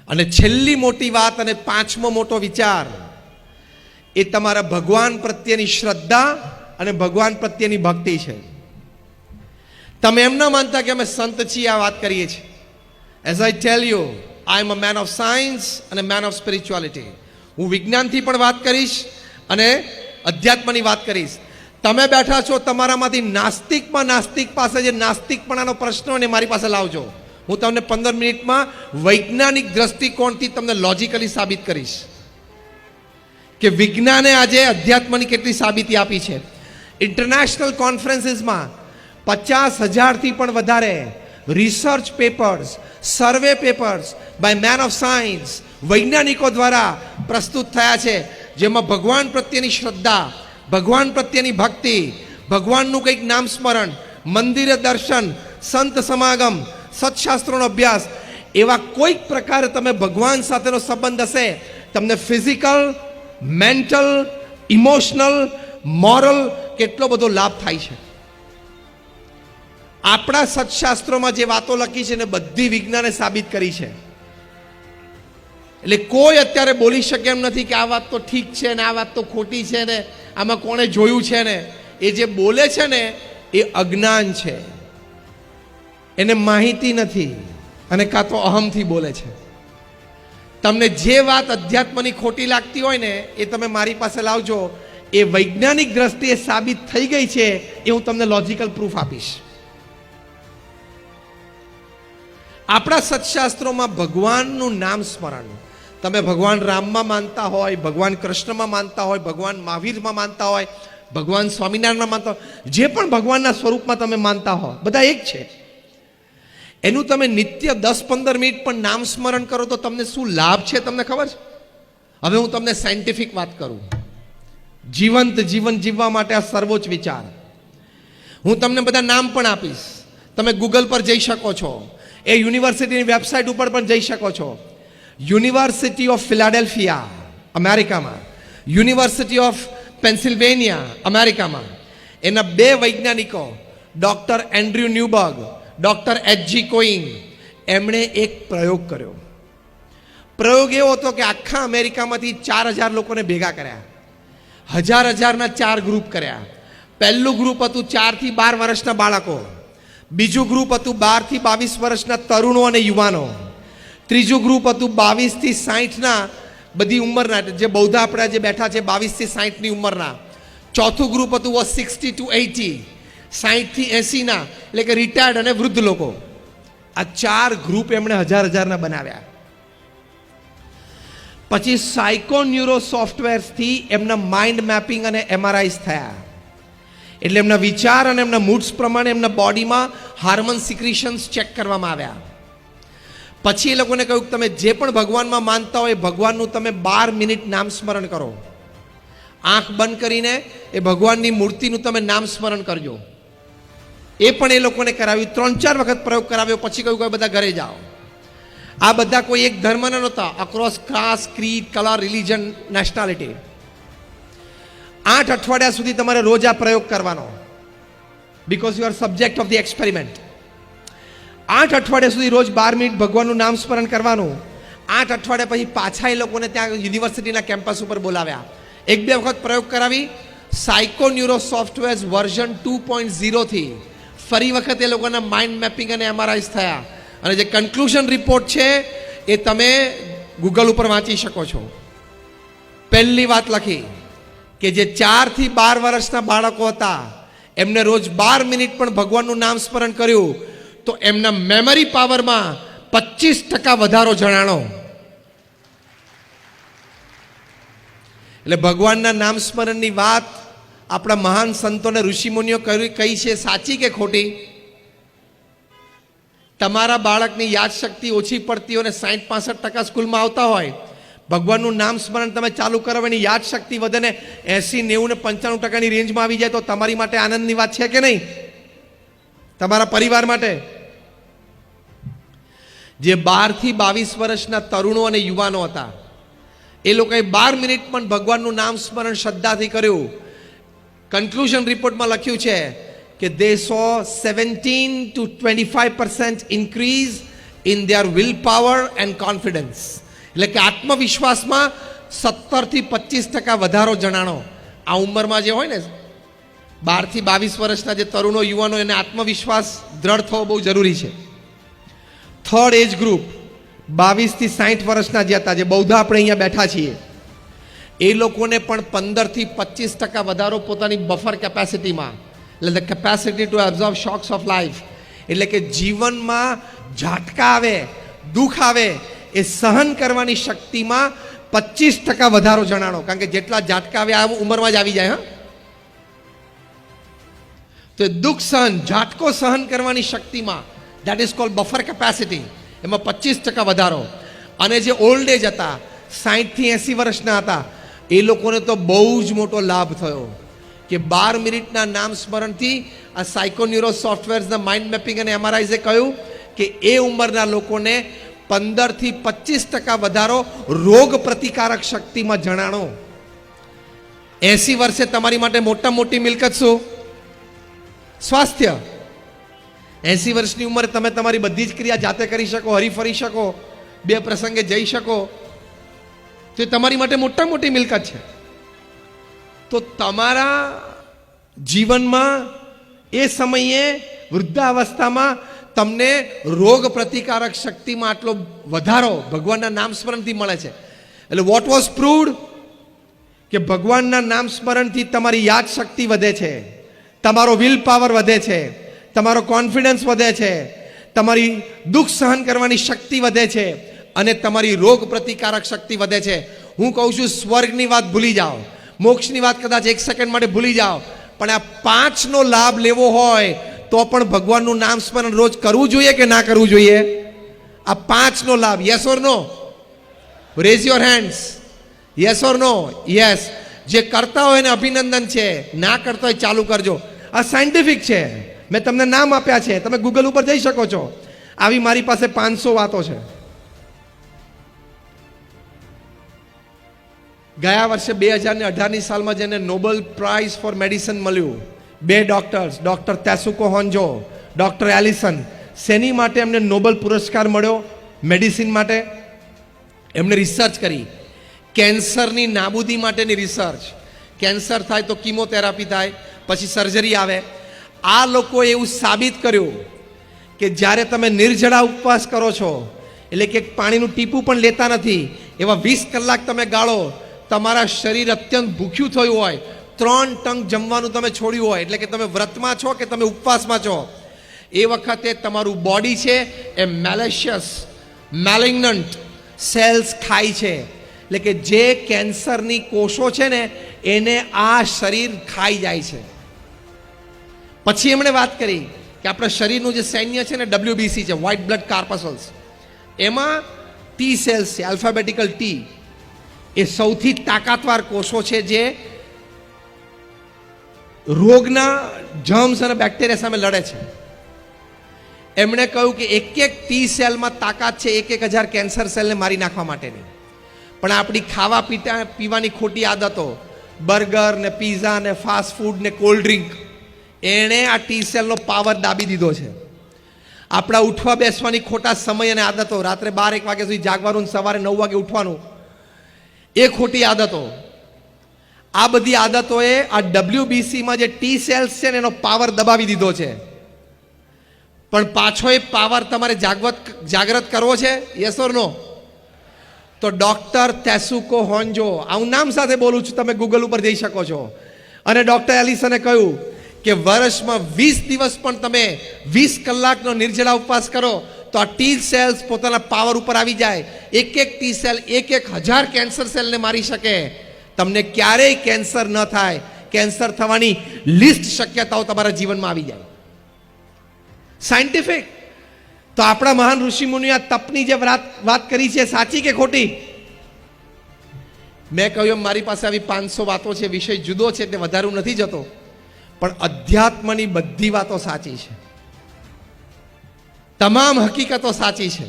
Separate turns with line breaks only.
અને છેલ્લી મોટી વાત અને પાંચમો મોટો વિચાર એ તમારા ભગવાન પ્રત્યેની શ્રદ્ધા અને ભગવાન પ્રત્યેની ભક્તિ છે. તમે એમ ન માનતા કે અમે સંત છીએ આ વાત કરીએ છીએ. As I tell you, I am a man of science અને મેન ઓફ સ્પિરિચ્યુઆલિટી. હું વિજ્ઞાનથી પણ વાત કરીશ અને અધ્યાત્મની વાત કરીશ. તમે બેઠા છો તમારામાંથી નાસ્તિકમાં નાસ્તિક પાસે જે નાસ્તિકપણાનો પ્રશ્ન હોય ને મારી પાસે લાવજો. હું તમને 15 મિનિટમાં વૈજ્ઞાનિક દ્રષ્ટિકોણથી તમને લોજિકલી સાબિત કરીશ કે વિજ્ઞાને આજે અધ્યાત્મની કેટલી સાબિતી આપી છે. ઇન્ટરનેશનલ કોન્ફરન્સીસમાં 50,000થી પણ વધારે research papers, survey papers by man of science, વૈજ્ઞાનિકો દ્વારા પ્રસ્તુત થયા છે, જેમાં ભગવાન પ્રત્યેની શ્રદ્ધા, ભગવાન પ્રત્યેની ભક્તિ, ભગવાનનું કંઈક નામ સ્મરણ, મંદિરે દર્શન, સંત સમાગમ, સત્શાસ્ત્રોનો અભ્યાસ, એવા કોઈક પ્રકારે તમે ભગવાન સાથેનો સંબંધ હશે, તમને ફિઝિકલ, મેન્ટલ, ઇમોશનલ, મોરલ કેટલો બધો લાભ થાય છે. આપણા સત્શાસ્ત્રોમાં જે વાતો લખી છે ને બધી વિજ્ઞાને સાબિત કરી છે. એટલે કોઈ અત્યારે બોલી શકે એમ નથી કે આ વાત તો ઠીક છે ને આ વાત તો ખોટી છે ને આમાં કોણે જોયું છે ને. એ જે બોલે છે ને એ અજ્ઞાન છે, એને માહિતી નથી અને કાં તો અહમથી બોલે છે. તમને જે વાત અધ્યાત્મની ખોટી લાગતી હોય ને એ તમે મારી પાસે લાવજો. એ વૈજ્ઞાનિક દ્રષ્ટિએ સાબિત થઈ ગઈ છે એ હું તમને લોજિકલ પ્રૂફ આપીશ. આપણા સત્શાસ્ત્રોમાં ભગવાનનું નામ સ્મરણ, તમે ભગવાન રામમાં માનતા હોય, ભગવાન કૃષ્ણમાં માનતા હોય, ભગવાન મહાવીરમાં માનતા હોય, ભગવાન સ્વામિનારાયણમાં માનતા હોય, જે પણ ભગવાનના સ્વરૂપમાં તમે માનતા હો, બધા એક છે. એનું તમે નિત્ય 10-15 મિનિટ પણ નામ સ્મરણ કરો તો તમને શું લાભ છે તમને ખબર છે? હવે હું તમને સાયન્ટિફિક વાત કરું. જીવંત જીવન જીવવા માટે આ સર્વોચ્ચ વિચાર. હું તમને બધા નામ પણ આપીશ, તમે ગૂગલ પર જઈ શકો છો, એ યુનિવર્સિટીની વેબસાઇટ ઉપર પણ જઈ શકો છો. યુનિવર્સિટી ઓફ ફિલાડેલ્ફિયા અમેરિકામાં, યુનિવર્સિટી ઓફ પેન્સિલ્વેનિયા અમેરિકામાં, એના 2 વૈજ્ઞાનિકો doctor Andrew Newberg, doctor H.G. કોઈંગ, એમણે એક પ્રયોગ કર્યો. પ્રયોગ એવો હતો કે આખા અમેરિકામાંથી 4,000 લોકોને ભેગા કર્યા, 1,000-1,000ના 4 ગ્રુપ કર્યા. પહેલું ગ્રુપ હતું 4 થી 12 વર્ષના બાળકો, બીજું ગ્રુપ હતું 12 થી 22 વર્ષના તરુણો અને યુવાનો, ત્રીજું ગ્રુપ હતું 22 થી 60ના બધી ઉંમરના, જે બૌદ્ધ આપણા જે બેઠા છે 22 થી 60ની ઉંમરના, ચોથું ગ્રુપ હતું 60 to 80, 60 થી 80ના એટલે કે રિટાયર્ડ અને વૃદ્ધ લોકો. આ 4 ગ્રુપ એમણે 1,000-1,000ના બનાવ્યા. પછી સાયકોન્યુરો સોફ્ટવેર્સથી એમના માઇન્ડ મેપિંગ અને MRIs થયા. એટલે એમના વિચાર અને એમના મૂડ્સ પ્રમાણે એમના બોડીમાં હાર્મોન સિક્રિશન્સ ચેક કરવામાં આવ્યા. પછી એ લોકોને કહ્યું કે તમે જે પણ ભગવાનમાં માનતા હોય ભગવાનનું તમે 12 મિનિટ નામ સ્મરણ કરો. આંખ બંધ કરીને એ ભગવાનની મૂર્તિનું તમે નામ સ્મરણ કરજો. એ પણ એ લોકોને કરાવ્યું. 3-4 વખત પ્રયોગ કરાવ્યો. પછી કહ્યું કે બધા ઘરે જાઓ. આ બધા કોઈ એક ધર્મના નહોતા, across caste, creed, colour, religion, nationality. 8 અઠવાડિયા સુધી તમારે રોજ આ પ્રયોગ કરવાનો, because you are subject of the experiment. 8 અઠવાડિયા સુધી રોજ 12 મિનિટ ભગવાનનું નામ સ્મરણ કરવાનું. 8 અઠવાડિયા પછી પાછા એ લોકોને ત્યાં યુનિવર્સિટીના કેમ્પસ ઉપર બોલાવ્યા. 1-2 વખત પ્રયોગ કરાવી સાયકોન્યુરો સોફ્ટવેર વર્ઝન 2.0 થી ફરી વખત એ લોકોના માઇન્ડ મેપિંગ અને MRIs થયા. અને જે કન્ક્લુઝન રિપોર્ટ છે એ તમે ગૂગલ ઉપર વાંચી શકો છો. પહેલી વાત લખી કે જે 4 થી 12 વર્ષના બાળકો હતા એમને રોજ 12 મિનિટ પણ ભગવાનનું નામ સ્મરણ કર્યું તો એમના મેમરી પાવરમાં 25% વધારો જણાણો. એટલે ભગવાનના નામ સ્મરણની વાત આપણા મહાન સંતોને ઋષિમુનિઓ કહી છે, સાચી કે ખોટી? તમારા બાળકની યાદશક્તિ ઓછી પડતી હોય અને 60-65% સ્કૂલમાં આવતા હોય, ભગવાનનું નામ સ્મરણ તમે ચાલુ કરો, એની યાદશક્તિ વધે ને 80-90-95%ની રેન્જમાં આવી જાય તો તમારી માટે આનંદની વાત છે કે નહીં? તમારા પરિવાર માટે. જે 12 થી 22 વર્ષના તરુણો અને યુવાનો હતા એ લોકોએ 12 મિનિટ પણ ભગવાનનું નામ સ્મરણ શ્રદ્ધાથી કર્યું. કન્ક્લુઝન રિપોર્ટમાં લખ્યું છે કે they saw 17 to 25% increase in their will power and confidence. એટલે કે આત્મવિશ્વાસમાં 17 થી 25% વધારો જણાણો. આ ઉંમરમાં જે હોય ને 12 થી 22 વર્ષના જે તરુણો યુવાનો, એને આત્મવિશ્વાસ દ્રઢ થવો બહુ જરૂરી છે. થર્ડ એજ ગ્રુપ 22 થી 60 વર્ષના જે હતા, જે બૌદ્ધા આપણે અહીંયા બેઠા છીએ, એ લોકોને પણ 15 થી 25% વધારો પોતાની બફર કેપેસિટીમાં, એટલે the capacity two absorb shocks of life, એટલે કે જીવનમાં ઝાટકા આવે, દુઃખ આવે, એ સહન કરવાની શક્તિમાં 25% વધારો જણાણો. કારણ કે જેટલા ઝાટકા આવે આ ઉંમરમાં જ આવી જાય. હા, તો દુઃખ સહન, ઝાટકો સહન કરવાની શક્તિમાં, that is called buffer capacity, એમાં 25% વધારો. અને જે ઓલ્ડ એજ હતા, 60 થી 80 વર્ષના હતા, એ લોકોને તો બહુ જ મોટો લાભ થયો કે 12 મિનિટના નામ સ્મરણથી આ સાયકોન્યુરો સોફ્ટવેર્સના માઇન્ડ મેપિંગ અને એમઆરઆઈએ કહ્યું કે એ ઉંમરના લોકોને 15 થી 25% વધારો રોગ પ્રતિકારક શક્તિમાં જણાણો. 80 વર્ષે તમારી માટે મોટા મોટી મિલકત શું? સ્વાસ્થ્ય. 80 વર્ષની ઉંમરે તમે તમારી બધી જ ક્રિયા જાતે કરી શકો, હરીફરી શકો, બે પ્રસંગે જઈ શકો, તો એ તમારી માટે મોટા મોટી મિલકત છે. તો તમારા જીવનમાં એ સમયે વૃદ્ધાવસ્થામાં તમને રોગ પ્રતિકારક શક્તિમાં આટલો વધારો ભગવાનના નામ સ્મરણથી મળે છે. એટલે વોટ વોઝ પ્રૂવડ કે ભગવાનના નામ સ્મરણથી તમારી યાદ શક્તિ વધે છે, તમારો વિલ પાવર વધે છે, તમારો કોન્ફિડન્સ વધે છે, તમારી દુઃખ સહન કરવાની શક્તિ વધે છે, અને તમારી રોગ પ્રતિકારક શક્તિ વધે છે. હું કહું છું, સ્વર્ગની વાત ભૂલી જાઓ, મોક્ષની વાત કદાચ 1 સેકન્ડ માટે ભૂલી જાઓ, પણ આ 5નો લાભ લેવો હોય તો પણ ભગવાનનું નામ સ્મરણ રોજ કરવું જોઈએ કે ના કરવું જોઈએ? આ 5નો લાભ. Yes or no? Raise your hands. Yes or no? Yes. જે કરતા હોય એને અભિનંદન છે, ના કરતા હોય ચાલુ કરજો. આ સાયન્ટિફિક છે, મેં તમને નામ આપ્યા છે, તમે ગૂગલ ઉપર જઈ શકો છો. આવી મારી પાસે 500 વાતો છે. ગયા વર્ષે 2018ની સાલમાં જેને નોબેલ પ્રાઇઝ ફોર મેડિસિન મળ્યું, 2 ડોક્ટર્સ, ડોક્ટર તેસુકો હોન્જો, ડોક્ટર એલિસન. શેની માટે એમને નોબેલ પુરસ્કાર મળ્યો? મેડિસિન માટે. એમણે રિસર્ચ કરી, કેન્સરની નાબૂદી માટેની રિસર્ચ. કેન્સર થાય તો કીમોથેરાપી થાય, પછી સર્જરી આવે. આ લોકોએ એવું સાબિત કર્યું કે જ્યારે તમે નિર્જળા ઉપવાસ કરો છો, એટલે કે પાણીનું ટીપું પણ લેતા નથી, એવા 20 કલાક તમે ગાળો, તમારા શરીર અત્યંત ભૂખ્યું થયું હોય, 3 ટંક જમવાનું તમે છોડ્યું હોય, એટલે કે તમે વ્રતમાં છો કે તમે ઉપવાસમાં છો, એ વખતે તમારું બોડી છે એ મેલેશિયસ, મેલિગ્નન્ટ સેલ્સ ખાય છે. એટલે કે જે કેન્સરની કોષો છે ને, એને આ શરીર ખાઈ જાય છે. પછી એમણે વાત કરી કે આપણા શરીરનું જે સૈન્ય છે ને, WBC છે, વ્હાઇટ બ્લડ કાર્પસલ્સ, એમાં ટી સેલ્સ છે, આલ્ફાબેટિકલ ટી. એ સૌથી તાકાતવાર કોષો છે જે રોગના જર્મ્સ અને બેક્ટેરિયા સામે લડે છે. એમણે કહ્યું કે એક ટી સેલમાં તાકાત છે 1,000 કેન્સર સેલને મારી નાખવા માટેની. પણ આપણી ખાવા પીવાની ખોટી આદતો, બર્ગર ને પીઝા ને ફાસ્ટ ફૂડ ને કોલ્ડ ડ્રિંક, એણે આ ટી સેલનો પાવર દાબી દીધો છે. આપણા ઉઠવા બેસવાની ખોટા સમય અને આદતો, રાત્રે 12-1 વાગ્યા સુધી જાગવાનું, સવારે 9 વાગે ઉઠવાનું, એ ખોટી આદતો, આ બધી આદતોએ આ WBCમાં જે ટી સેલ્સ છે ને, એનો પાવર દબાવી દીધો છે. પણ પાછો એ પાવર તમારે જાગૃત કરવો છે. યસ ઓર નો? તો ડોક્ટર તેસુકો હોન્જો, આ હું નામ સાથે બોલું છું, તમે ગૂગલ ઉપર જઈ શકો છો. અને ડોક્ટર એલિસને કહ્યું કે વર્ષમાં 20 દિવસ પણ તમે 20 કલાકનો નિર્જળા ઉપવાસ કરો તો આ ટી સેલ્સ પોતાના પાવર ઉપર આવી જાય. એક ટી સેલ 1,000 કેન્સર સેલને મારી શકે. તમને ક્યારેય કેન્સર ન થાય, કેન્સર થવાની લિસ્ટ શક્યતાઓ તમારા જીવનમાં આવી જાય. સાયન્ટિફિક. તો આપણા મહાન ઋષિમુનિએ આ તપની જે વાત કરી છે, સાચી કે ખોટી? મેં કહ્યું મારી પાસે આવી 500 વાતો છે, વિષય જુદો છે એટલે વધારે નથી જતો, પણ અધ્યાત્મની બધી વાતો સાચી છે, તમામ હકીકતો સાચી છે.